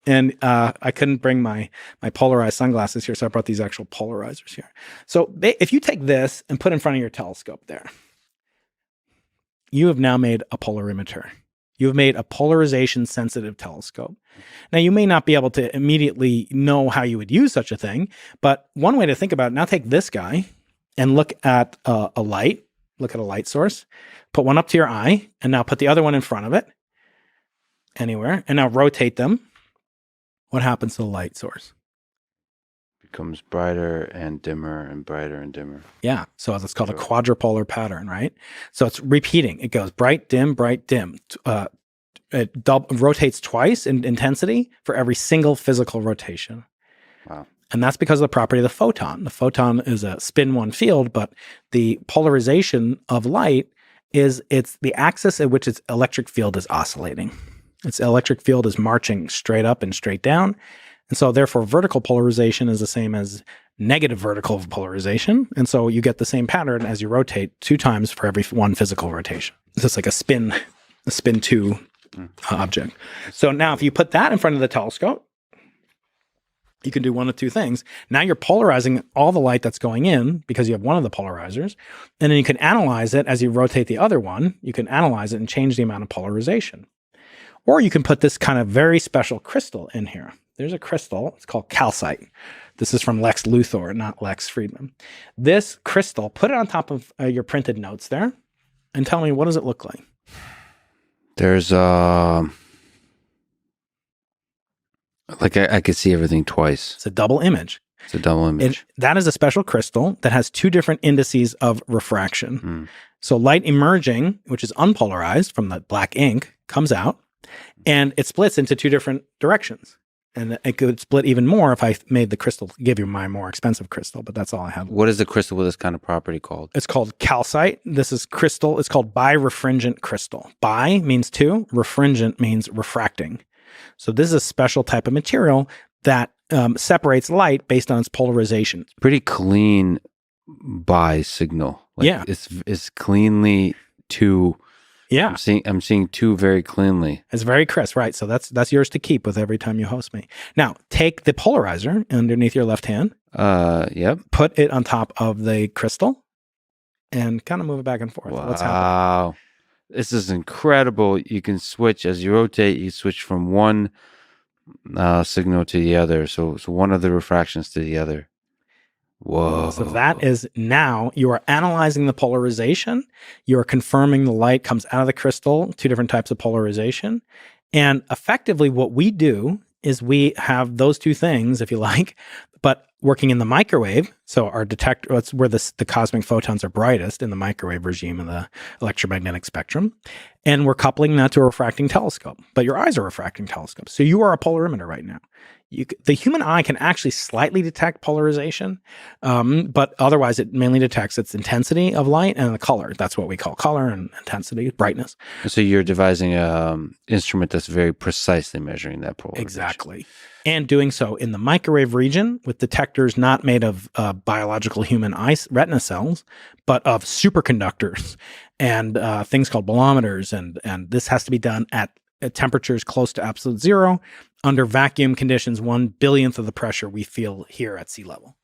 And I couldn't bring my polarized sunglasses here, so I brought these actual polarizers here. So if you take this and put it in front of your telescope there, you have now made a polarimeter. You have made a polarization-sensitive telescope. Now, you may not be able to immediately know how you would use such a thing, but one way to think about it, now take this guy and look at a light. Look at a light source. Put one up to your eye, and now put the other one in front of it, anywhere, and now rotate them. What happens to the light source? Becomes brighter and dimmer and brighter and dimmer. Yeah, so it's called a quadrupolar pattern, right? So it's repeating. It goes bright, dim, bright, dim. It rotates twice in intensity for every single physical rotation. Wow. And that's because of the property of the photon. The photon is a spin-one field, but the polarization of light it's the axis at which its electric field is oscillating. Its electric field is marching straight up and straight down. And so therefore vertical polarization is the same as negative vertical polarization. And so you get the same pattern as you rotate 2 times for every one physical rotation. It's just like a spin 2 object. So now if you put that in front of the telescope, you can do one of 2 things. Now you're polarizing all the light that's going in because you have one of the polarizers. And then you can analyze it as you rotate the other one. You can analyze it and change the amount of polarization. Or you can put this kind of very special crystal in here. There's a crystal. It's called calcite. This is from Lex Luthor, not Lex Fridman. This crystal, put it on top of your printed notes there and tell me, what does it look like? There's like I could see everything twice. It's a double image. It's a double image. That is a special crystal that has 2 different indices of refraction. So light emerging, which is unpolarized from the black ink, comes out, and it splits into 2 different directions. And it could split even more if I made the crystal, give you my more expensive crystal, but that's all I have. What is the crystal with this kind of property called? It's called calcite. This is crystal. It's called birefringent crystal. Bi means 2, refringent means refracting. So this is a special type of material that separates light based on its polarization. It's pretty clean bi signal. Like yeah. It's cleanly 2. Yeah. I'm seeing 2 very cleanly. It's very crisp, right? So that's yours to keep with every time you host me. Now, take the polarizer underneath your left hand. Yep. Put it on top of the crystal and kind of move it back and forth. Wow. What's happening? This is incredible. You can switch as you rotate, you switch from one signal to the other. So one of the refractions to the other. Whoa. So that is now you are analyzing the polarization. You are confirming the light comes out of the crystal, 2 different types of polarization. And effectively what we do is we have those 2 things, if you like, but working in the microwave. So our detector, that's where the cosmic photons are brightest in the microwave regime of the electromagnetic spectrum. And we're coupling that to a refracting telescope, but your eyes are refracting telescopes. So you are a polarimeter right now. The human eye can actually slightly detect polarization, but otherwise it mainly detects its intensity of light and the color. That's what we call color and intensity, brightness. So you're devising an instrument that's very precisely measuring that polarization. Exactly. And doing so in the microwave region with detectors not made of biological human eye retina cells, but of superconductors and things called bolometers. And this has to be done at temperatures close to absolute 0 under vacuum conditions, 1/1000th of the pressure we feel here at sea level.